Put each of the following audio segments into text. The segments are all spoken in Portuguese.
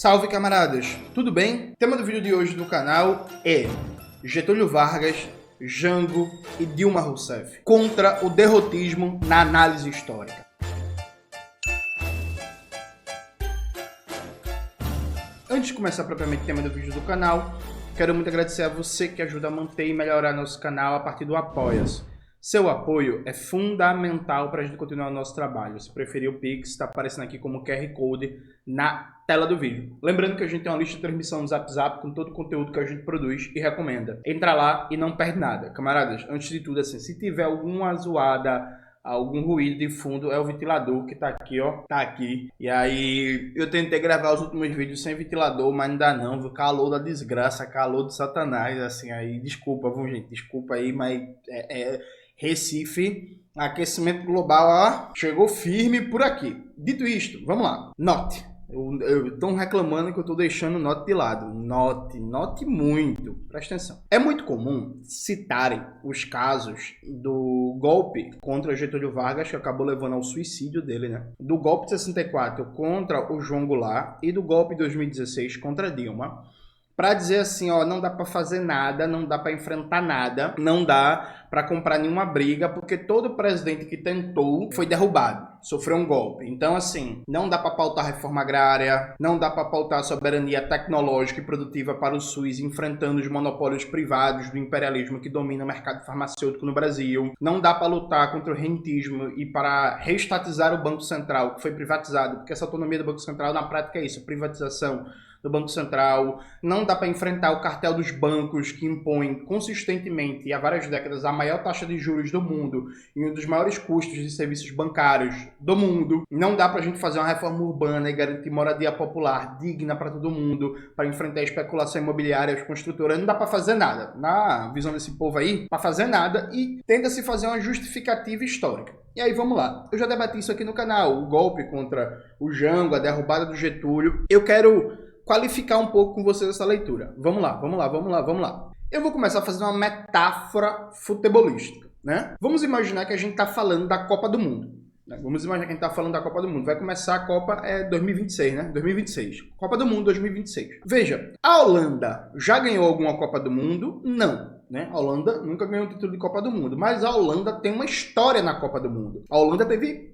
Salve, camaradas! Tudo bem? O tema do vídeo de hoje do canal é Getúlio Vargas, Jango e Dilma Rousseff contra o derrotismo na análise histórica. Antes de começar propriamente o tema do vídeo do canal, quero muito agradecer a você que ajuda a manter e melhorar nosso canal a partir do Apoia-se. Seu apoio é fundamental para a gente continuar o nosso trabalho. Se preferir o Pix, está aparecendo aqui como QR Code na tela do vídeo. Lembrando que a gente tem uma lista de transmissão no Zap Zap com todo o conteúdo que a gente produz e recomenda. Entra lá e não perde nada. Camaradas, antes de tudo, assim, se tiver alguma zoada, algum ruído de fundo, é o ventilador que tá aqui, ó. Tá aqui. E aí, eu tentei gravar os últimos vídeos sem ventilador, mas não dá não, viu? Calor da desgraça, calor do satanás, assim, aí, desculpa, viu, gente? Desculpa aí, mas Recife, aquecimento global, ó, chegou firme por aqui. Dito isto, vamos lá. Note. Estão reclamando que eu estou deixando o note de lado. Note muito. Presta atenção. É muito comum citarem os casos do golpe contra Getúlio Vargas, que acabou levando ao suicídio dele, né? Do golpe de 64 contra o João Goulart e do golpe de 2016 contra Dilma, para dizer assim, ó, não dá para fazer nada, não dá para enfrentar nada, não dá para comprar nenhuma briga, porque todo presidente que tentou foi derrubado, sofreu um golpe. Então, assim, não dá para pautar reforma agrária, não dá para pautar soberania tecnológica e produtiva para o SUS, enfrentando os monopólios privados do imperialismo que domina o mercado farmacêutico no Brasil. Não dá para lutar contra o rentismo e para reestatizar o Banco Central, que foi privatizado, porque essa autonomia do Banco Central, na prática, é isso, privatização do Banco Central. Não dá para enfrentar o cartel dos bancos, que impõe consistentemente e há várias décadas a maior taxa de juros do mundo e um dos maiores custos de serviços bancários do mundo. Não dá para a gente fazer uma reforma urbana e garantir moradia popular digna para todo mundo, para enfrentar a especulação imobiliária, as construtoras. Não dá para fazer nada, na visão desse povo aí, para fazer nada, e tenta-se fazer uma justificativa histórica. E aí, vamos lá. Eu já debati isso aqui no canal, o golpe contra o Jango, a derrubada do Getúlio. Eu quero qualificar um pouco com vocês essa leitura. Vamos lá. Eu vou começar fazendo uma metáfora futebolística, né? Vamos imaginar que a gente está falando da Copa do Mundo. Né? Vamos imaginar que a gente está falando da Copa do Mundo. Vai começar a Copa 2026, né? 2026. Copa do Mundo 2026. Veja, a Holanda já ganhou alguma Copa do Mundo? Não. Né? A Holanda nunca ganhou o título de Copa do Mundo, mas a Holanda tem uma história na Copa do Mundo. A Holanda teve,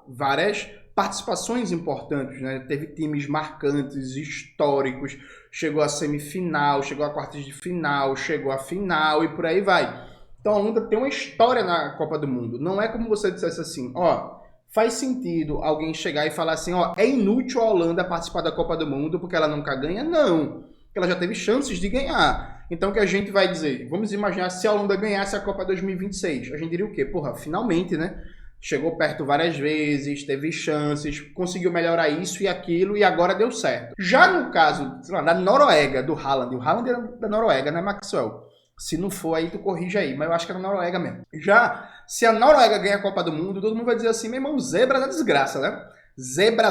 várias participações importantes, né? Teve times marcantes, históricos, chegou à semifinal, chegou a quartas de final, chegou à final e por aí vai. Então a Holanda tem uma história na Copa do Mundo. Não é como você dissesse assim, ó, faz sentido alguém chegar e falar assim, ó, é inútil a Holanda participar da Copa do Mundo porque ela nunca ganha? Não, porque ela já teve chances de ganhar. Então o que a gente vai dizer? Vamos imaginar se a Holanda ganhasse a Copa 2026. A gente diria o quê? Porra, finalmente, né? Chegou perto várias vezes, teve chances, conseguiu melhorar isso e aquilo e agora deu certo. Já no caso, sei lá, da Noruega, do Haaland, o Haaland era da Noruega, né, Maxwell? Se não for aí, tu corrige aí, mas eu acho que era da Noruega mesmo. Já, se a Noruega ganha a Copa do Mundo, todo mundo vai dizer assim, meu irmão, zebra da desgraça, né? Zebra,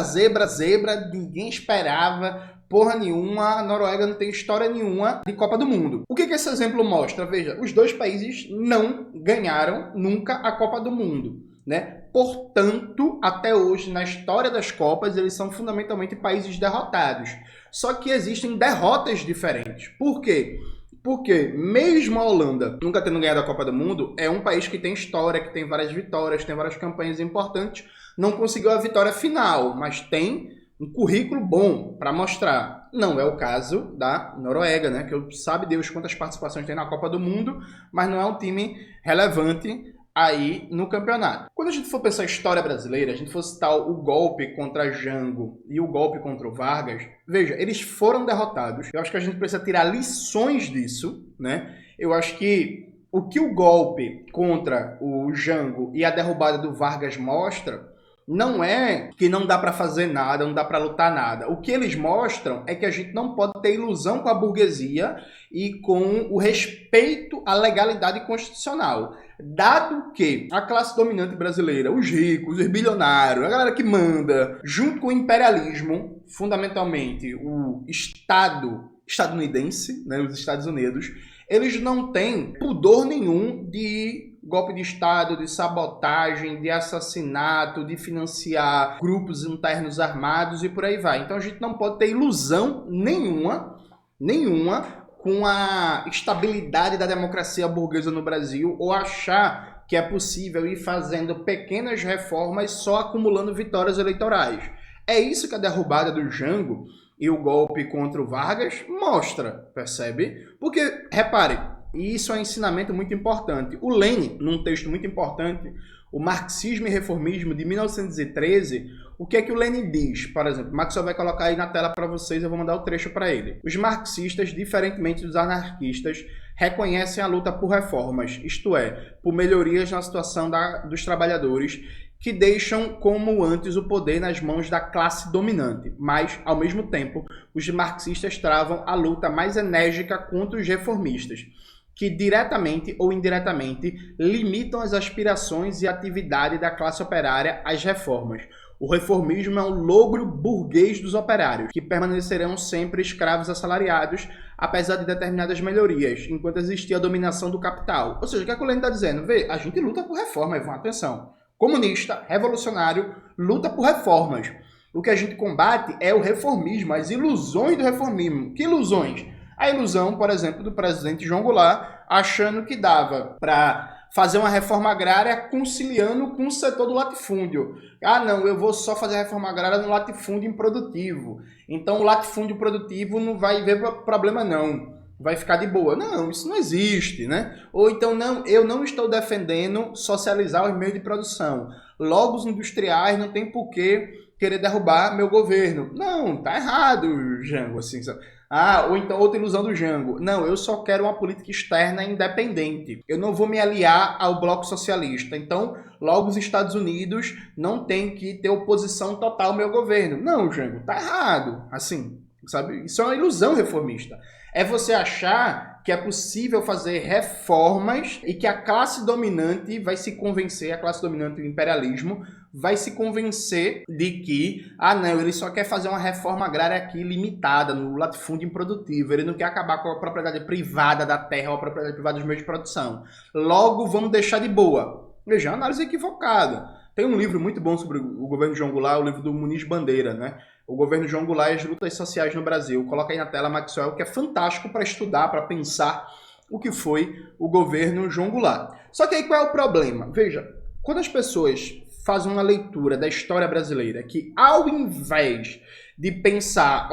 ninguém esperava, porra nenhuma, a Noruega não tem história nenhuma de Copa do Mundo. O que esse exemplo mostra? Veja, os dois países não ganharam nunca a Copa do Mundo. Né? Portanto, até hoje, na história das Copas, eles são fundamentalmente países derrotados. Só que existem derrotas diferentes. Por quê? Porque mesmo a Holanda nunca tendo ganhado a Copa do Mundo, é um país que tem história, que tem várias vitórias, tem várias campanhas importantes, não conseguiu a vitória final, mas tem um currículo bom para mostrar. Não é o caso da Noruega, né? Que sabe Deus quantas participações tem na Copa do Mundo, mas não é um time relevante aí no campeonato. Quando a gente for pensar a história brasileira, a gente for citar o golpe contra Jango e o golpe contra o Vargas, veja, eles foram derrotados. Eu acho que a gente precisa tirar lições disso, né? Eu acho que o golpe contra o Jango e a derrubada do Vargas mostra não é que não dá para fazer nada, não dá para lutar nada. O que eles mostram é que a gente não pode ter ilusão com a burguesia e com o respeito à legalidade constitucional. Dado que a classe dominante brasileira, os ricos, os bilionários, a galera que manda, junto com o imperialismo, fundamentalmente o Estado estadunidense, né, os Estados Unidos, eles não têm pudor nenhum de golpe de Estado, de sabotagem, de assassinato, de financiar grupos internos armados e por aí vai. Então a gente não pode ter ilusão nenhuma com a estabilidade da democracia burguesa no Brasil ou achar que é possível ir fazendo pequenas reformas só acumulando vitórias eleitorais. É isso que a derrubada do Jango e o golpe contra o Vargas mostra, percebe? Porque, repare, e isso é um ensinamento muito importante. O Lenin, num texto muito importante, o Marxismo e Reformismo, de 1913, o que é que o Lenin diz? Por exemplo, o Maxwell vai colocar aí na tela para vocês, eu vou mandar o trecho para ele. Os marxistas, diferentemente dos anarquistas, reconhecem a luta por reformas, isto é, por melhorias na situação dos trabalhadores, que deixam como antes o poder nas mãos da classe dominante. Mas, ao mesmo tempo, os marxistas travam a luta mais enérgica contra os reformistas, que diretamente ou indiretamente limitam as aspirações e atividade da classe operária às reformas. O reformismo é um logro burguês dos operários, que permanecerão sempre escravos assalariados, apesar de determinadas melhorias, enquanto existir a dominação do capital. Ou seja, o que a Lenin está dizendo? Vê, a gente luta por reforma, Ivan, atenção. Comunista, revolucionário, luta por reformas. O que a gente combate é o reformismo, as ilusões do reformismo. Que ilusões? A ilusão, por exemplo, do presidente João Goulart, achando que dava para fazer uma reforma agrária conciliando com o setor do latifúndio. Ah, não, eu vou só fazer a reforma agrária no latifúndio improdutivo. Então o latifúndio produtivo não vai ver problema não. Vai ficar de boa. Não, isso não existe, né? Ou então, não, eu não estou defendendo socializar os meios de produção. Logo, os industriais não tem por que querer derrubar meu governo. Não, tá errado, Jango, assim, sabe? Ah, ou então outra ilusão do Jango. Não, eu só quero uma política externa independente. Eu não vou me aliar ao bloco socialista. Então, logo os Estados Unidos não tem que ter oposição total ao meu governo. Não, Jango, tá errado. Assim, sabe? Isso é uma ilusão reformista. É você achar que é possível fazer reformas e que a classe dominante vai se convencer, a classe dominante do imperialismo, vai se convencer de que, ah não, ele só quer fazer uma reforma agrária aqui limitada, no latifúndio improdutivo, ele não quer acabar com a propriedade privada da terra ou a propriedade privada dos meios de produção. Logo, vamos deixar de boa. Veja, é uma análise equivocada. Tem um livro muito bom sobre o governo João Goulart, o livro do Muniz Bandeira, né? O governo João Goulart e as lutas sociais no Brasil. Coloca aí na tela, Maxwell, que é fantástico para estudar, para pensar o que foi o governo João Goulart. Só que aí qual é o problema? Veja, quando as pessoas fazem uma leitura da história brasileira, que ao invés de pensar,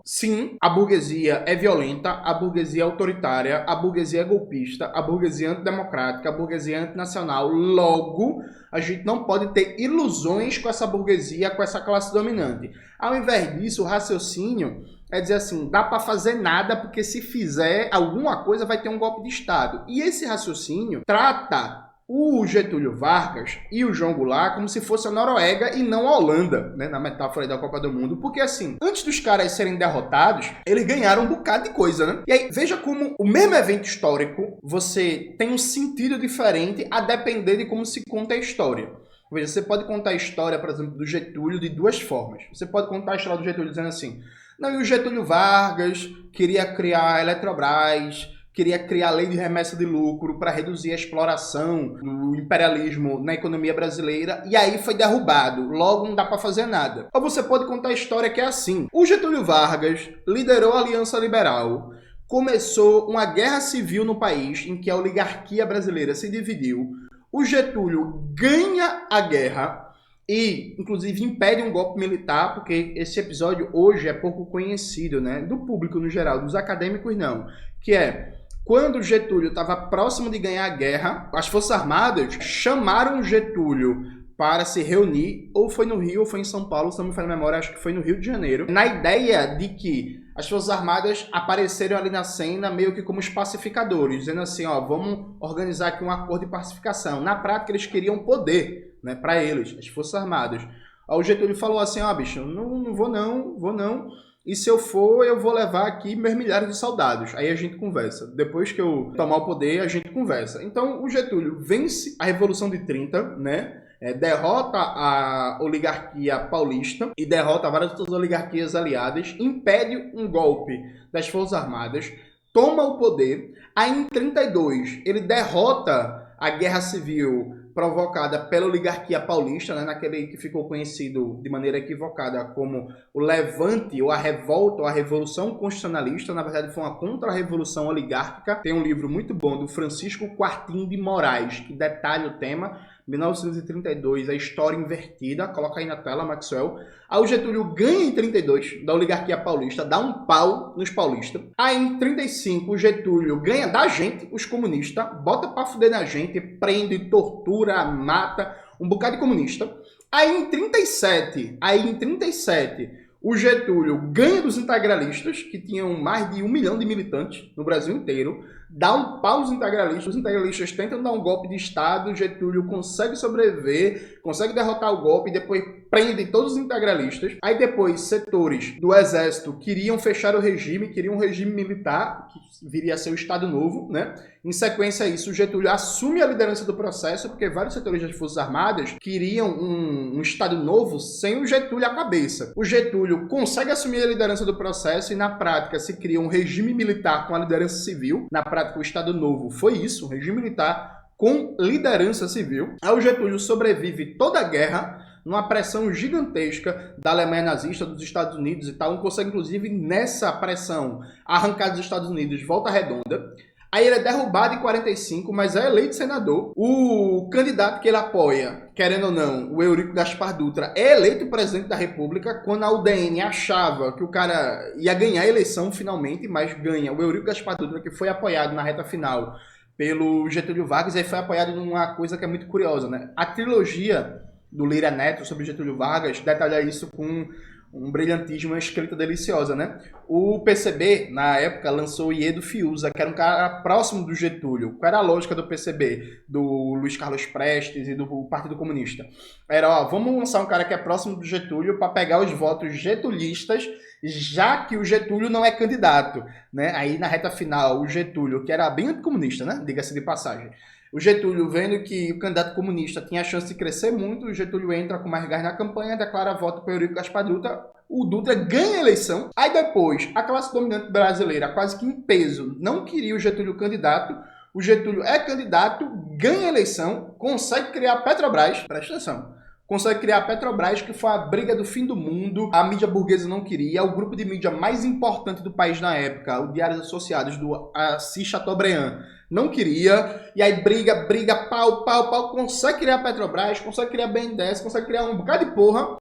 sim, a burguesia é violenta, a burguesia é autoritária, a burguesia é golpista, a burguesia é antidemocrática, a burguesia é antinacional, logo, a gente não pode ter ilusões com essa burguesia, com essa classe dominante. Ao invés disso, o raciocínio é dizer assim, dá para fazer nada porque se fizer alguma coisa vai ter um golpe de Estado. E esse raciocínio trata o Getúlio Vargas e o João Goulart como se fosse a Noruega e não a Holanda, né, na metáfora aí da Copa do Mundo, porque assim, antes dos caras serem derrotados, eles ganharam um bocado de coisa, né? E aí, veja como o mesmo evento histórico, você tem um sentido diferente a depender de como se conta a história. Veja, você pode contar a história, por exemplo, do Getúlio de duas formas. Você pode contar a história do Getúlio dizendo assim, não, e o Getúlio Vargas queria criar a Eletrobras, queria criar a lei de remessa de lucro para reduzir a exploração do imperialismo na economia brasileira e aí foi derrubado. Logo não dá para fazer nada. Ou você pode contar a história que é assim. O Getúlio Vargas liderou a Aliança Liberal, começou uma guerra civil no país em que a oligarquia brasileira se dividiu. O Getúlio ganha a guerra e, inclusive, impede um golpe militar, porque esse episódio hoje é pouco conhecido, né? Do público no geral, dos acadêmicos não. Que é, quando o Getúlio estava próximo de ganhar a guerra, as Forças Armadas chamaram o Getúlio para se reunir, ou foi no Rio ou foi em São Paulo, se não me falha a memória, acho que foi no Rio de Janeiro, na ideia de que as Forças Armadas apareceram ali na cena meio que como os pacificadores, dizendo assim, vamos organizar aqui um acordo de pacificação. Na prática, eles queriam poder, né, para eles, as Forças Armadas. Aí o Getúlio falou assim, bicho, não vou não, e se eu for, eu vou levar aqui meus milhares de soldados. Aí a gente conversa. Depois que eu tomar o poder, a gente conversa. Então, o Getúlio vence a Revolução de 30, né? Derrota a oligarquia paulista e derrota várias outras oligarquias aliadas, impede um golpe das Forças Armadas, toma o poder. Aí, em 32, ele derrota a guerra civil provocada pela oligarquia paulista, né, naquele que ficou conhecido de maneira equivocada como o Levante, ou a Revolta, ou a Revolução Constitucionalista. Na verdade, foi uma contra-revolução oligárquica. Tem um livro muito bom do Francisco Quartim de Moraes, que detalha o tema. 1932, a história invertida. Coloca aí na tela, Maxwell. Aí o Getúlio ganha em 32, da oligarquia paulista, dá um pau nos paulistas. Aí em 35, o Getúlio ganha da gente, os comunistas, bota pra fuder na gente, prende, tortura, mata, um bocado de comunista. Aí em 37, o Getúlio ganha dos integralistas, que tinham mais de 1 milhão de militantes no Brasil inteiro, dá um pau nos integralistas, os integralistas tentam dar um golpe de Estado, o Getúlio consegue sobreviver, consegue derrotar o golpe, e depois prende todos os integralistas. Aí depois, setores do exército queriam fechar o regime, queriam um regime militar, que viria a ser o Estado Novo, né? Em sequência a isso, o Getúlio assume a liderança do processo, porque vários setores das Forças Armadas queriam um Estado Novo sem o Getúlio à cabeça. O Getúlio consegue assumir a liderança do processo e, na prática, se cria um regime militar com a liderança civil. Na prática, o Estado Novo foi isso, um regime militar com liderança civil. Aí o Getúlio sobrevive toda a guerra, numa pressão gigantesca da Alemanha nazista, dos Estados Unidos e tal. Não consegue, inclusive, nessa pressão, arrancar dos Estados Unidos Volta Redonda. Aí ele é derrubado em 45, mas é eleito senador. O candidato que ele apoia, querendo ou não, o Eurico Gaspar Dutra, é eleito presidente da República, quando a UDN achava que o cara ia ganhar a eleição finalmente, mas ganha o Eurico Gaspar Dutra, que foi apoiado na reta final pelo Getúlio Vargas, e aí foi apoiado numa coisa que é muito curiosa, né? A trilogia do Lira Neto sobre Getúlio Vargas detalha isso com um brilhantismo, uma escrita deliciosa, né? O PCB, na época, lançou o Iedo Fiuza, que era um cara próximo do Getúlio. Qual era a lógica do PCB, do Luiz Carlos Prestes e do Partido Comunista? Era, ó, vamos lançar um cara que é próximo do Getúlio para pegar os votos getulistas, já que o Getúlio não é candidato, né? Aí, na reta final, o Getúlio, que era bem anticomunista, né? Diga-se de passagem. O Getúlio, vendo que o candidato comunista tinha a chance de crescer muito, o Getúlio entra com mais gás na campanha, declara voto para Eurico Gaspar Dutra, o Dutra ganha a eleição. Aí depois, a classe dominante brasileira, quase que em peso, não queria o Getúlio candidato. O Getúlio é candidato, ganha a eleição, consegue criar a Petrobras, presta atenção, consegue criar a Petrobras, que foi a briga do fim do mundo, a mídia burguesa não queria, o grupo de mídia mais importante do país na época, o Diários Associados, do Assis Chateaubriand, não queria, e aí briga, pau, consegue criar a Petrobras, consegue criar a BNDES, consegue criar um bocado de porra.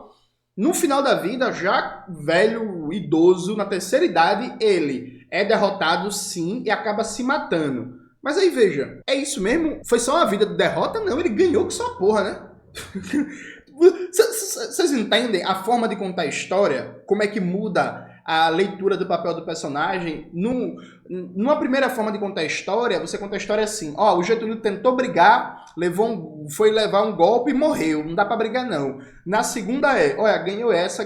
No final da vida, já velho, idoso, na terceira idade, ele é derrotado sim e acaba se matando. Mas aí veja, é isso mesmo? Foi só uma vida de derrota? Não, ele ganhou com sua porra, né? Vocês entendem a forma de contar a história? Como é que muda a leitura do papel do personagem? Numa primeira forma de contar a história, você conta a história assim, ó, o Getúlio tentou brigar, foi levar um golpe e morreu, não dá pra brigar não. Na segunda olha, ganhou essa,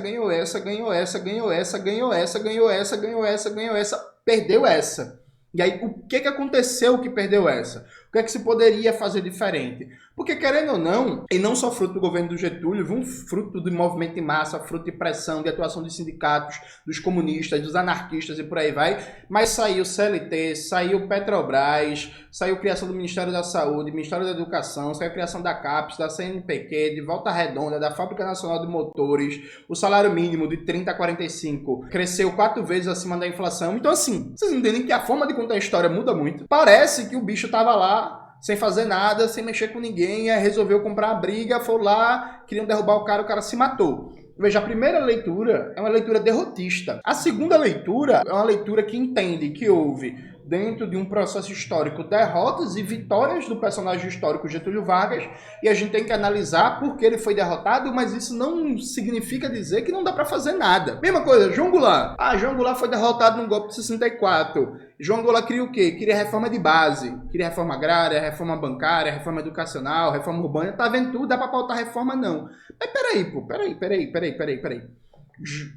perdeu essa. E aí, o que aconteceu que perdeu essa? O que é que se poderia fazer diferente? Porque, querendo ou não, e não só fruto do governo do Getúlio, um fruto do movimento de massa, fruto de pressão, de atuação dos sindicatos, dos comunistas, dos anarquistas e por aí vai, mas saiu CLT, saiu Petrobras, saiu criação do Ministério da Saúde, Ministério da Educação, saiu criação da CAPES, da CNPq, de Volta Redonda, da Fábrica Nacional de Motores, o salário mínimo de 30 a 45 cresceu 4 vezes acima da inflação. Então, assim, vocês entendem que a forma de contar a história muda muito. Parece que o bicho tava lá sem fazer nada, sem mexer com ninguém, aí resolveu comprar a briga, foi lá, queriam derrubar o cara se matou. Veja, a primeira leitura é uma leitura derrotista. A segunda leitura é uma leitura que entende que houve, dentro de um processo histórico, derrotas e vitórias do personagem histórico Getúlio Vargas, e a gente tem que analisar por que ele foi derrotado, mas isso não significa dizer que não dá pra fazer nada. Mesma coisa, João Goulart. João Goulart foi derrotado num golpe de 64. João Goulart queria o quê? Queria reforma de base. Queria reforma agrária, reforma bancária, reforma educacional, reforma urbana. Tá vendo tudo? Dá pra pautar reforma? Não. Mas peraí.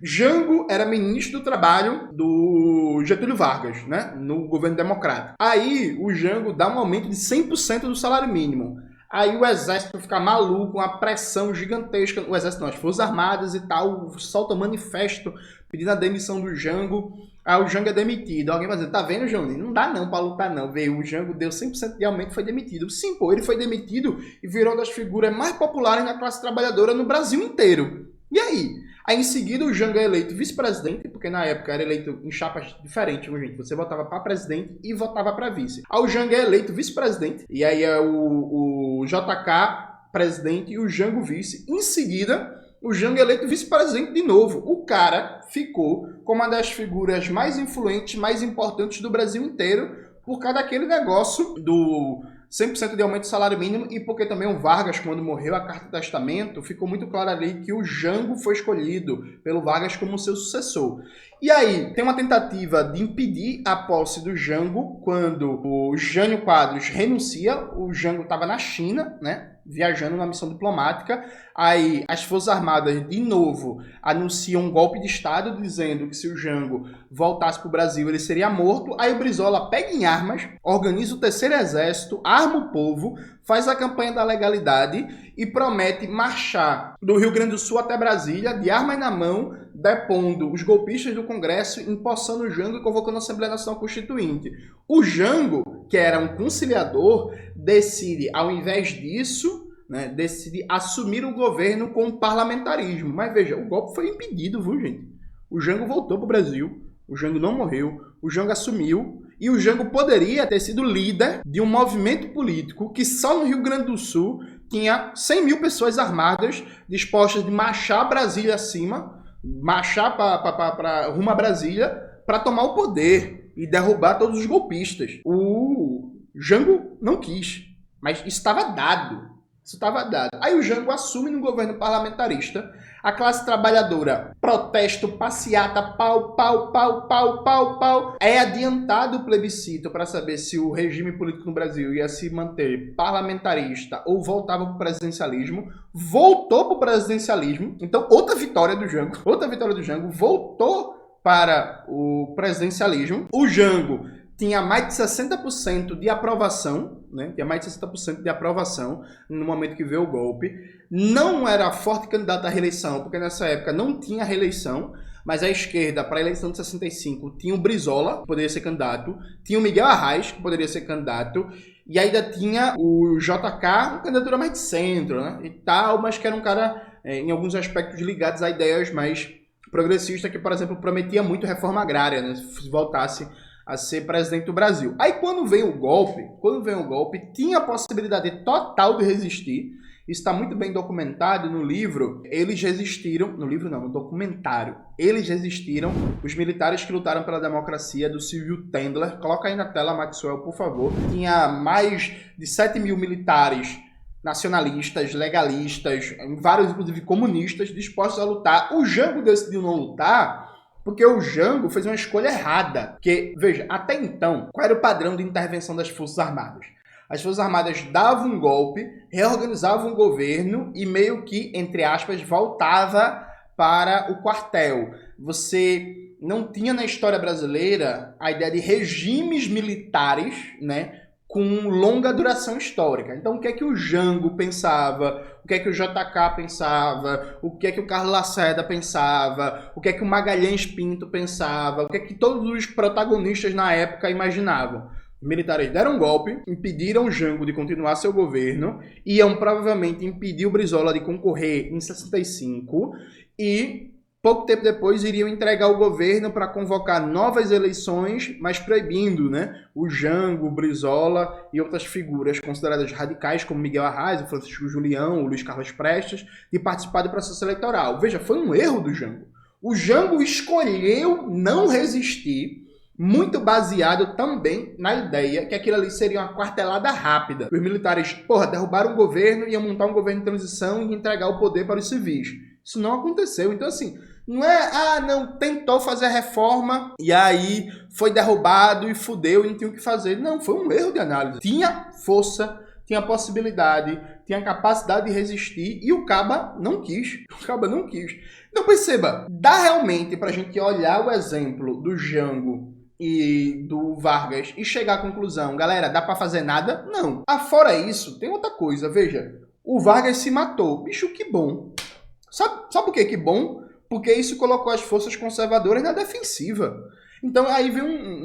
Jango era ministro do Trabalho do Getúlio Vargas, né? No governo democrático. Aí o Jango dá um aumento de 100% do salário mínimo. Aí o exército fica maluco, uma pressão gigantesca. O exército não, as Forças Armadas e tal, solta manifesto pedindo a demissão do Jango. Aí o Jango é demitido. Alguém vai dizer, tá vendo, Johnny? Não dá não pra lutar não. Veio, o Jango deu 100% de aumento e foi demitido. Sim, pô, ele foi demitido e virou uma das figuras mais populares na classe trabalhadora no Brasil inteiro. E aí? Aí em seguida o Jango é eleito vice-presidente, porque na época era eleito em chapas diferentes, gente. Você votava para presidente e votava para vice. Aí o Jango é eleito vice-presidente, e aí é o JK presidente e o Jango vice. Em seguida, o Jango é eleito vice-presidente de novo. O cara ficou como uma das figuras mais influentes, mais importantes do Brasil inteiro, por causa daquele negócio do 100% de aumento do salário mínimo e porque também o Vargas, quando morreu a carta de testamento, ficou muito claro ali que o Jango foi escolhido pelo Vargas como seu sucessor. E aí, tem uma tentativa de impedir a posse do Jango quando o Jânio Quadros renuncia. O Jango estava na China, né? Viajando numa missão diplomática. Aí as Forças Armadas, de novo, anunciam um golpe de Estado, dizendo que se o Jango voltasse para o Brasil, ele seria morto. Aí o Brizola pega em armas, organiza o terceiro exército, arma o povo, faz a campanha da legalidade e promete marchar do Rio Grande do Sul até Brasília, de armas na mão, depondo os golpistas do Congresso, empossando o Jango e convocando a Assembleia Nacional Constituinte. O Jango, que era um conciliador, decide, ao invés disso, né, decide assumir o governo com o parlamentarismo. Mas veja, o golpe foi impedido, viu, gente? O Jango voltou para o Brasil, o Jango não morreu, o Jango assumiu, e o Jango poderia ter sido líder de um movimento político que só no Rio Grande do Sul tinha 100 mil pessoas armadas dispostas de marchar Brasília acima, marchar rumo a Brasília para tomar o poder e derrubar todos os golpistas. O Jango não quis, mas isso estava dado. Isso estava dado. Aí o Jango assume no governo parlamentarista. A classe trabalhadora, protesto, passeata, pau. É adiantado o plebiscito para saber se o regime político no Brasil ia se manter parlamentarista ou voltava para o presidencialismo. Voltou para o presidencialismo. Então, outra vitória do Jango. Voltou para o presidencialismo. O Jango tinha mais de 60% de aprovação, né? Tinha mais de 60% de aprovação no momento que veio o golpe. Não era forte candidato à reeleição, porque nessa época não tinha reeleição, mas a esquerda, para a eleição de 65, tinha o Brizola, que poderia ser candidato, tinha o Miguel Arraes, que poderia ser candidato, e ainda tinha o JK, uma candidatura mais de centro, né? E tal, mas que era um cara, em alguns aspectos, ligados a ideias mais progressistas, que, por exemplo, prometia muito reforma agrária, né? Se voltasse a ser presidente do Brasil. Aí quando veio o golpe, tinha a possibilidade total de resistir. Isso está muito bem documentado no livro. Eles resistiram, no documentário. Eles resistiram, os militares que lutaram pela democracia, do Silvio Tendler. Coloca aí na tela, Maxwell, por favor. Tinha mais de 7 mil militares nacionalistas, legalistas, vários inclusive comunistas, dispostos a lutar. O Jango decidiu não lutar porque o Jango fez uma escolha errada. Porque, veja, até então, qual era o padrão de intervenção das Forças Armadas? As Forças Armadas davam um golpe, reorganizavam o governo e meio que, entre aspas, voltava para o quartel. Você não tinha na história brasileira a ideia de regimes militares, né, com longa duração histórica. Então, o que é que o Jango pensava? O que é que o JK pensava? O que é que o Carlos Lacerda pensava? O que é que o Magalhães Pinto pensava? O que é que todos os protagonistas na época imaginavam? Os militares deram um golpe, impediram o Jango de continuar seu governo, iam provavelmente impedir o Brizola de concorrer em 65 e pouco tempo depois iriam entregar o governo para convocar novas eleições, mas proibindo, né, o Jango, o Brizola e outras figuras consideradas radicais, como Miguel Arraes, o Francisco Julião, o Luiz Carlos Prestes, de participar do processo eleitoral. Veja, foi um erro do Jango. O Jango escolheu não resistir, muito baseado também na ideia que aquilo ali seria uma quartelada rápida. Os militares, derrubaram o governo, iam montar um governo de transição e entregar o poder para os civis. Isso não aconteceu. Então, assim, não é, tentou fazer a reforma e aí foi derrubado e fudeu e não tinha o que fazer. Não, foi um erro de análise. Tinha força, tinha possibilidade, tinha capacidade de resistir e o Caba não quis. Então, perceba, dá realmente pra gente olhar o exemplo do Jango e do Vargas e chegar à conclusão, galera, dá pra fazer nada? Não. Afora isso, tem outra coisa, veja. O Vargas se matou. Bicho, que bom. Sabe por que bom? Porque isso colocou as forças conservadoras na defensiva. Então aí vem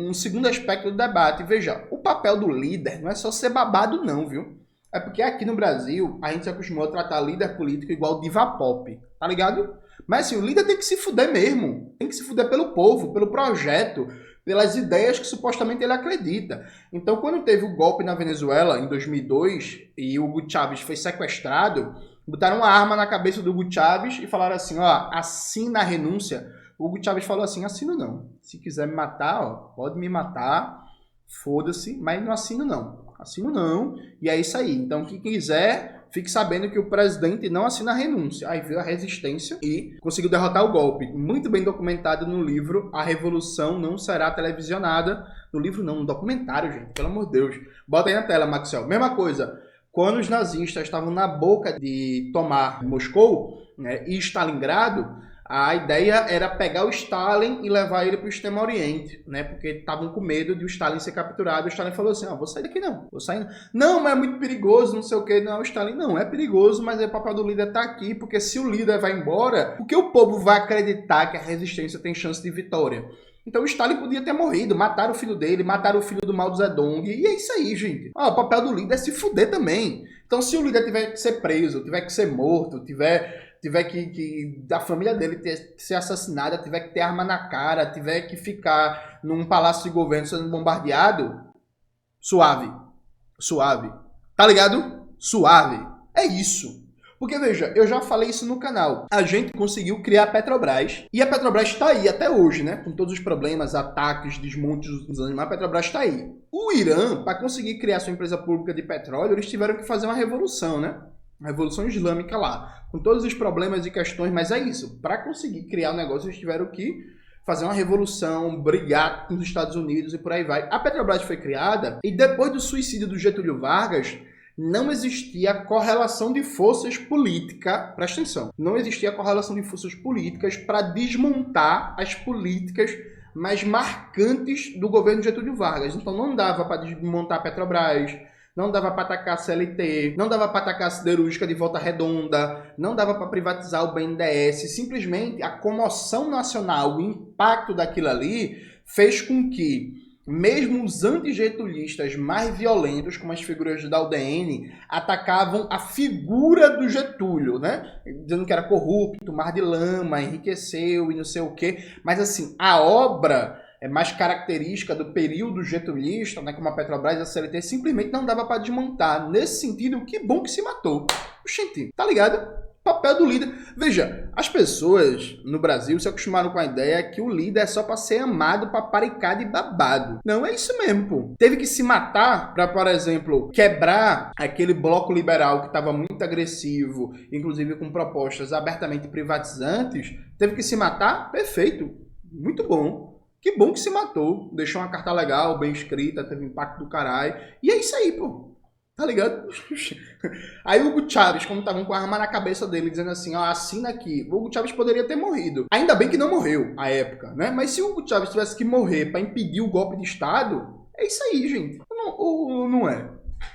um segundo aspecto do debate. Veja, o papel do líder não é só ser babado não, viu? É porque aqui no Brasil, a gente se acostumou a tratar líder político igual diva pop, tá ligado? Mas assim, o líder tem que se fuder mesmo. Tem que se fuder pelo povo, pelo projeto, pelas ideias que supostamente ele acredita. Então, quando teve o golpe na Venezuela, em 2002, e o Hugo Chávez foi sequestrado, botaram uma arma na cabeça do Hugo Chávez e falaram assim, ó, assina a renúncia. O Hugo Chávez falou assim, assino não. Se quiser me matar, ó, pode me matar, foda-se, mas não assino não. Assino não, e é isso aí. Então, quem quiser, fique sabendo que o presidente não assina a renúncia. Aí veio a resistência e conseguiu derrotar o golpe. Muito bem documentado no livro A Revolução Não Será Televisionada. No livro não, no documentário, gente, pelo amor de Deus. Bota aí na tela, Maxwell. Mesma coisa, quando os nazistas estavam na boca de tomar Moscou, né, e Stalingrado, a ideia era pegar o Stalin e levar ele para o Extremo Oriente, né? Porque estavam com medo de o Stalin ser capturado. O Stalin falou assim, vou sair daqui não, vou sair não. Não, mas é muito perigoso, não sei o que. Não, o Stalin, não, é perigoso, mas o papel do líder tá aqui, porque se o líder vai embora, o que o povo vai acreditar que a resistência tem chance de vitória? Então o Stalin podia ter morrido, mataram o filho dele, mataram o filho do Mao Zedong, e é isso aí, gente. O papel do líder é se fuder também. Então se o líder tiver que ser preso, tiver que ser morto, tiver que a família dele ser assassinada, tiver que ter arma na cara, tiver que ficar num palácio de governo sendo bombardeado, suave. Suave. Tá ligado? Suave. É isso. Porque, veja, eu já falei isso no canal. A gente conseguiu criar a Petrobras. E a Petrobras está aí até hoje, né? Com todos os problemas, ataques, desmontes dos animais, a Petrobras está aí. O Irã, para conseguir criar sua empresa pública de petróleo, eles tiveram que fazer uma revolução, né? A Revolução Islâmica lá. Com todos os problemas e questões, mas é isso. Para conseguir criar o negócio, eles tiveram que fazer uma revolução, brigar com os Estados Unidos e por aí vai. A Petrobras foi criada e depois do suicídio do Getúlio Vargas, não existia correlação de forças políticas, presta atenção, não existia correlação de forças políticas para desmontar as políticas mais marcantes do governo Getúlio Vargas. Então não dava para desmontar a Petrobras, não dava para atacar a CLT, não dava para atacar a siderúrgica de Volta Redonda, não dava para privatizar o BNDES. Simplesmente a comoção nacional, o impacto daquilo ali, fez com que mesmo os antigetulistas mais violentos, como as figuras da UDN, atacavam a figura do Getúlio, né? Dizendo que era corrupto, mar de lama, enriqueceu e não sei o quê. Mas assim, a obra é mais característica do período getulista, né, como a Petrobras e a CLT, simplesmente não dava para desmontar. Nesse sentido, que bom que se matou. Oxente, tá ligado? Papel do líder. Veja, as pessoas no Brasil se acostumaram com a ideia que o líder é só para ser amado, paparicado e babado. Não é isso mesmo, pô. Teve que se matar para, por exemplo, quebrar aquele bloco liberal que estava muito agressivo, inclusive com propostas abertamente privatizantes. Teve que se matar? Perfeito. Muito bom. Que bom que se matou. Deixou uma carta legal, bem escrita, teve impacto do caralho. E é isso aí, pô. Tá ligado? Aí o Hugo Chávez, como estavam com a arma na cabeça dele, dizendo assim, assina aqui. O Hugo Chávez poderia ter morrido. Ainda bem que não morreu, à época, né? Mas se o Hugo Chávez tivesse que morrer para impedir o golpe de Estado, é isso aí, gente. Ou não é?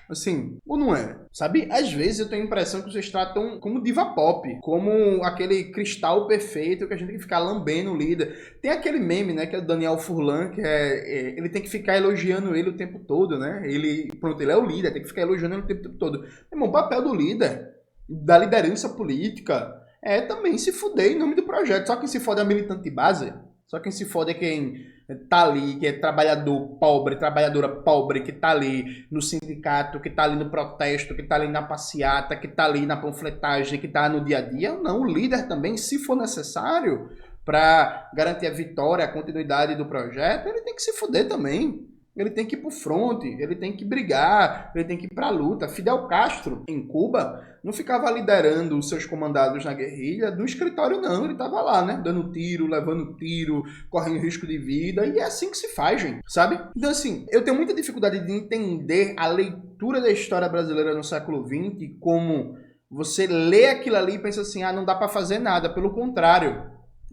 Assim, ou não é? Sabe? Às vezes eu tenho a impressão que vocês tratam como diva pop, como aquele cristal perfeito que a gente tem que ficar lambendo o líder. Tem aquele meme, né, que é o Daniel Furlan, que ele tem que ficar elogiando ele o tempo todo, né? Ele é o líder, tem que ficar elogiando ele o tempo todo. Irmão, o papel do líder, da liderança política, é também se fuder em nome do projeto. Só quem se fode é militante de base. Só quem se fode é quem tá ali, que é trabalhador pobre, trabalhadora pobre, que tá ali no sindicato, que tá ali no protesto, que tá ali na passeata, que tá ali na panfletagem, que tá no dia a dia. Não, o líder também, se for necessário, para garantir a vitória, a continuidade do projeto, ele tem que se fuder também. Ele tem que ir pro fronte, ele tem que brigar, ele tem que ir pra luta. Fidel Castro, em Cuba, não ficava liderando os seus comandados na guerrilha no escritório, não. Ele tava lá, né? Dando tiro, levando tiro, correndo risco de vida. E é assim que se faz, gente, sabe? Então, assim, eu tenho muita dificuldade de entender a leitura da história brasileira no século XX como você lê aquilo ali e pensa assim, não dá pra fazer nada. Pelo contrário,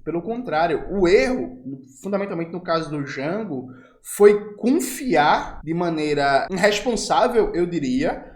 Pelo contrário, o erro, fundamentalmente no caso do Jango, foi confiar de maneira irresponsável, eu diria,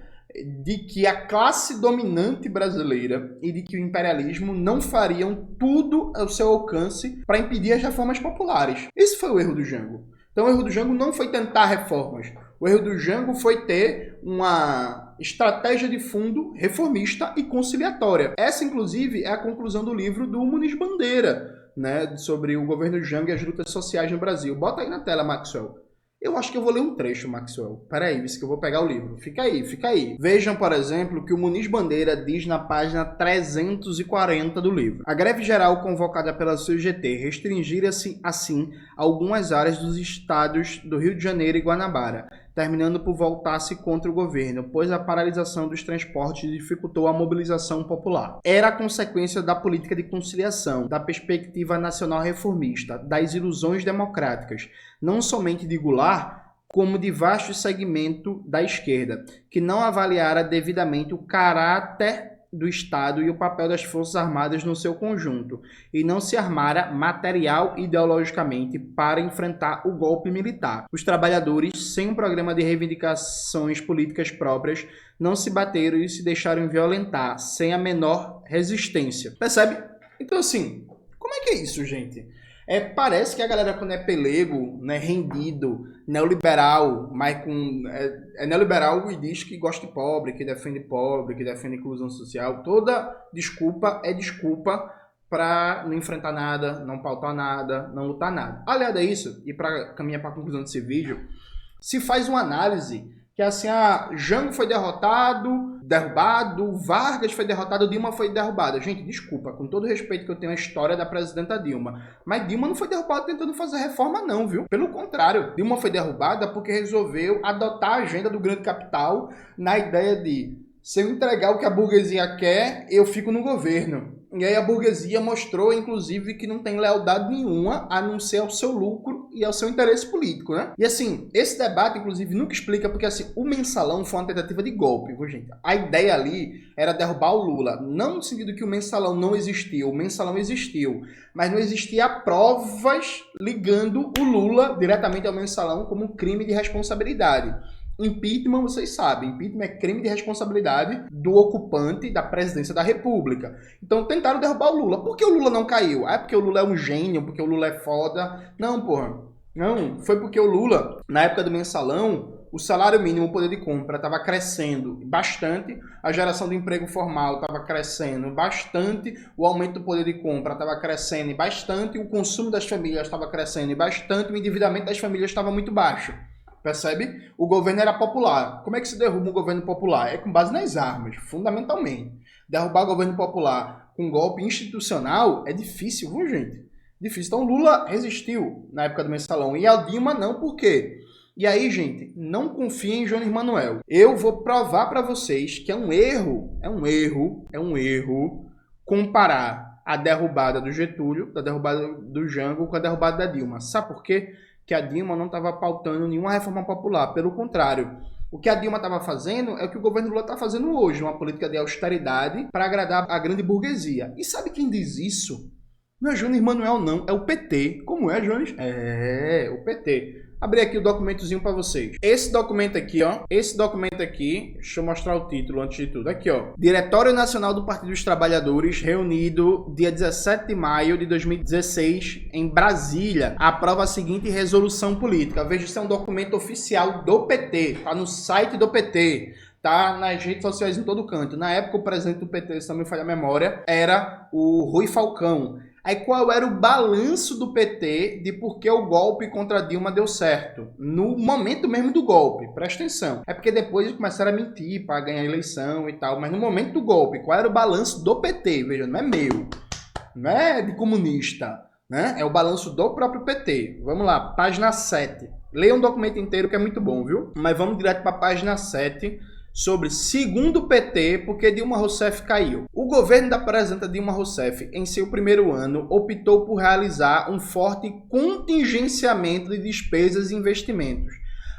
de que a classe dominante brasileira e de que o imperialismo não fariam tudo ao seu alcance para impedir as reformas populares. Esse foi o erro do Jango. Então o erro do Jango não foi tentar reformas. O erro do Jango foi ter uma estratégia de fundo reformista e conciliatória. Essa, inclusive, é a conclusão do livro do Muniz Bandeira, né, sobre o governo Jango e as lutas sociais no Brasil. Bota aí na tela, Maxwell. Eu acho que eu vou ler um trecho, Maxwell. Peraí, isso que eu vou pegar o livro. Fica aí, fica aí. Vejam, por exemplo, o que o Muniz Bandeira diz na página 340 do livro. A greve geral convocada pela CGT restringira-se, assim, a algumas áreas dos estados do Rio de Janeiro e Guanabara, terminando por voltar-se contra o governo, pois a paralisação dos transportes dificultou a mobilização popular. Era a consequência da política de conciliação, da perspectiva nacional reformista, das ilusões democráticas, não somente de Goulart, como de vasto segmento da esquerda, que não avaliara devidamente o caráter do Estado e o papel das Forças Armadas no seu conjunto, e não se armara material e ideologicamente para enfrentar o golpe militar. Os trabalhadores, sem um programa de reivindicações políticas próprias, não se bateram e se deixaram violentar, sem a menor resistência. Percebe? Então, assim, como é que é isso, gente? Parece que a galera, quando é pelego, né, rendido, neoliberal, mas é neoliberal e diz que gosta de pobre, que defende inclusão social. Toda desculpa é desculpa para não enfrentar nada, não pautar nada, não lutar nada. Aliado a isso, e para caminhar para a conclusão desse vídeo, se faz uma análise que assim, Jango foi derrotado, Vargas foi derrotado, Dilma foi derrubada. Gente, desculpa, com todo o respeito que eu tenho à história da presidenta Dilma, mas Dilma não foi derrubada tentando fazer reforma não, viu? Pelo contrário, Dilma foi derrubada porque resolveu adotar a agenda do grande capital na ideia de, se eu entregar o que a burguesia quer, eu fico no governo. E aí a burguesia mostrou, inclusive, que não tem lealdade nenhuma a não ser ao seu lucro e ao seu interesse político, né? E assim, esse debate, inclusive, nunca explica porque assim, o Mensalão foi uma tentativa de golpe, viu, gente? A ideia ali era derrubar o Lula. Não no sentido que o Mensalão não existiu, o Mensalão existiu, mas não existia provas ligando o Lula diretamente ao Mensalão como um crime de responsabilidade. Impeachment, vocês sabem, impeachment é crime de responsabilidade do ocupante da presidência da República. Então tentaram derrubar o Lula. Por que o Lula não caiu? É porque o Lula é um gênio, porque o Lula é foda. Não, porra. Não, foi porque o Lula, na época do Mensalão, o salário mínimo, o poder de compra estava crescendo bastante, a geração do emprego formal estava crescendo bastante, o aumento do poder de compra estava crescendo bastante, o consumo das famílias estava crescendo bastante, o endividamento das famílias estava muito baixo. Percebe? O governo era popular. Como é que se derruba um governo popular? É com base nas armas, fundamentalmente. Derrubar o governo popular com golpe institucional é difícil, viu, gente? Difícil. Então Lula resistiu na época do Mensalão e a Dilma não, por quê? E aí, gente, não confiem em Jones Manuel. Eu vou provar para vocês que é um erro comparar a derrubada do Getúlio, da derrubada do Jango com a derrubada da Dilma. Sabe por quê? Que a Dilma não estava pautando nenhuma reforma popular. Pelo contrário, o que a Dilma estava fazendo é o que o governo Lula está fazendo hoje, uma política de austeridade para agradar a grande burguesia. E sabe quem diz isso? Não é Jones Manuel, não. É o PT. Como é, Jones? É, o PT. Abri aqui o documentozinho para vocês. Esse documento aqui, ó. Deixa eu mostrar o título antes de tudo. Aqui, ó. Diretório Nacional do Partido dos Trabalhadores, reunido dia 17 de maio de 2016 em Brasília, aprova a seguinte resolução política. Veja, isso é um documento oficial do PT. Tá no site do PT. Tá nas redes sociais em todo canto. Na época, o presidente do PT, se não me falha a memória, era o Rui Falcão. Aí qual era o balanço do PT de por que o golpe contra Dilma deu certo? No momento mesmo do golpe, presta atenção. É porque depois eles começaram a mentir para ganhar a eleição e tal, mas no momento do golpe, qual era o balanço do PT? Veja, não é meu, não é de comunista, né? É o balanço do próprio PT. Vamos lá, página 7. Leia um documento inteiro que é muito bom, viu? Mas vamos direto para a página 7. Sobre segundo o PT, porque Dilma Rousseff caiu. O governo da presidenta Dilma Rousseff, em seu primeiro ano, optou por realizar um forte contingenciamento de despesas e investimentos,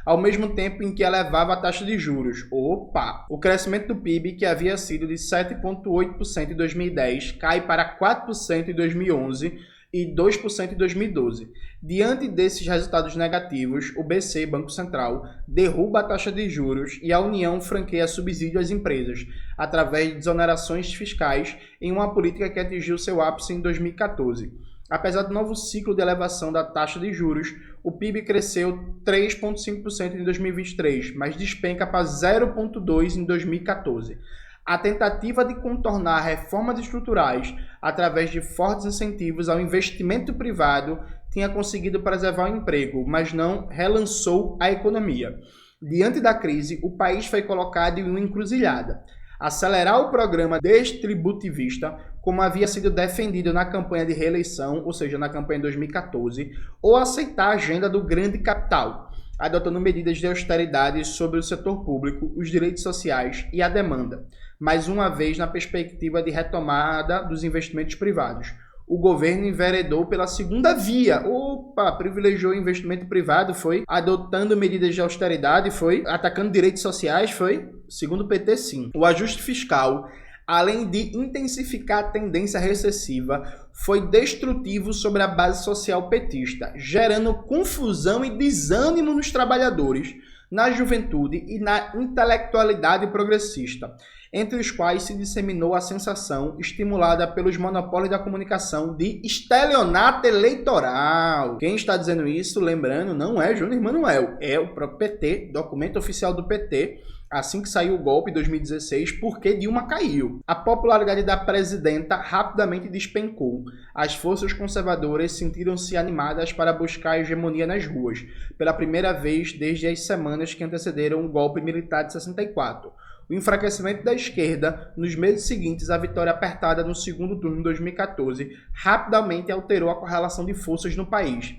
ao mesmo tempo em que elevava a taxa de juros. Opa! O crescimento do PIB, que havia sido de 7,8% em 2010, cai para 4% em 2011, e 2% em 2012. Diante desses resultados negativos, o BC, Banco Central, derruba a taxa de juros e a União franqueia subsídio às empresas, através de desonerações fiscais, em uma política que atingiu seu ápice em 2014. Apesar do novo ciclo de elevação da taxa de juros, o PIB cresceu 3,5% em 2023, mas despenca para 0,2% em 2014. A tentativa de contornar reformas estruturais através de fortes incentivos ao investimento privado tinha conseguido preservar o emprego, mas não relançou a economia. Diante da crise, o país foi colocado em uma encruzilhada. Acelerar o programa distributivista, como havia sido defendido na campanha de reeleição, ou seja, na campanha de 2014, ou aceitar a agenda do grande capital, adotando medidas de austeridade sobre o setor público, os direitos sociais e a demanda, mais uma vez na perspectiva de retomada dos investimentos privados. O governo enveredou pela segunda via. Privilegiou o investimento privado, foi adotando medidas de austeridade, foi atacando direitos sociais, foi, segundo o PT, sim. O ajuste fiscal, além de intensificar a tendência recessiva, foi destrutivo sobre a base social petista, gerando confusão e desânimo nos trabalhadores, na juventude e na intelectualidade progressista, entre os quais se disseminou a sensação, estimulada pelos monopólios da comunicação, de estelionato eleitoral. Quem está dizendo isso, lembrando, não é Júnior Manuel, é o próprio PT, documento oficial do PT, assim que saiu o golpe em 2016, porque Dilma caiu. A popularidade da presidenta rapidamente despencou. As forças conservadoras sentiram-se animadas para buscar a hegemonia nas ruas, pela primeira vez desde as semanas que antecederam o golpe militar de 64. O enfraquecimento da esquerda, nos meses seguintes à vitória apertada no segundo turno de 2014, rapidamente alterou a correlação de forças no país,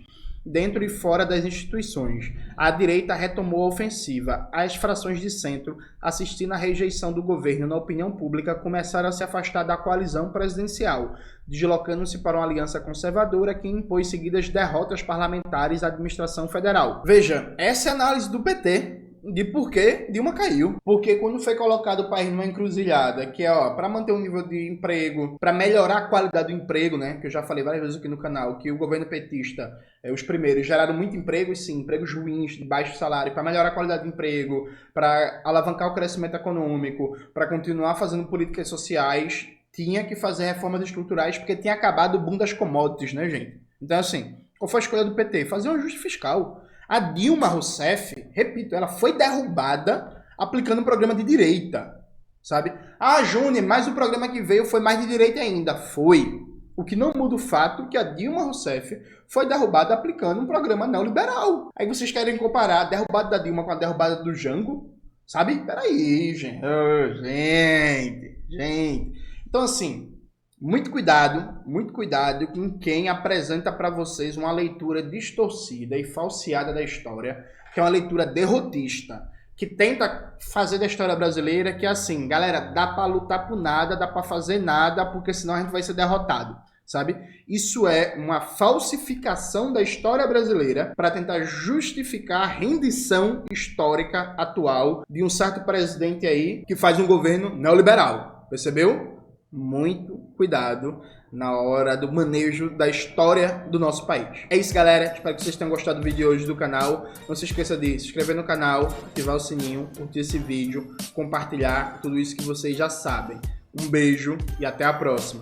dentro e fora das instituições. A direita retomou a ofensiva. As frações de centro, assistindo à rejeição do governo na opinião pública, começaram a se afastar da coalizão presidencial, deslocando-se para uma aliança conservadora que impôs seguidas derrotas parlamentares à administração federal. Veja, essa é a análise do PT de por que Dilma caiu. Porque quando foi colocado o país numa encruzilhada, que é para manter um nível de emprego, para melhorar a qualidade do emprego, né, que eu já falei várias vezes aqui no canal, que o governo petista, os primeiros, geraram muito emprego, e sim, empregos ruins, de baixo salário, para melhorar a qualidade do emprego, para alavancar o crescimento econômico, para continuar fazendo políticas sociais, tinha que fazer reformas estruturais, porque tinha acabado o boom das commodities, né, gente? Então, assim, qual foi a escolha do PT? Fazer um ajuste fiscal. A Dilma Rousseff, repito, ela foi derrubada aplicando um programa de direita, sabe? Ah, Júnior, mas o programa que veio foi mais de direita ainda. Foi. O que não muda o fato que a Dilma Rousseff foi derrubada aplicando um programa neoliberal. Aí vocês querem comparar a derrubada da Dilma com a derrubada do Jango? Sabe? Peraí, gente. Oh, gente. Então, assim, muito cuidado com quem apresenta para vocês uma leitura distorcida e falseada da história, que é uma leitura derrotista, que tenta fazer da história brasileira que é assim, galera, dá para lutar por nada, dá para fazer nada, porque senão a gente vai ser derrotado, sabe? Isso é uma falsificação da história brasileira para tentar justificar a rendição histórica atual de um certo presidente aí que faz um governo neoliberal, percebeu? Muito cuidado na hora do manejo da história do nosso país. É isso, galera. Espero que vocês tenham gostado do vídeo de hoje do canal. Não se esqueça de se inscrever no canal, ativar o sininho, curtir esse vídeo, compartilhar tudo isso que vocês já sabem. Um beijo e até a próxima.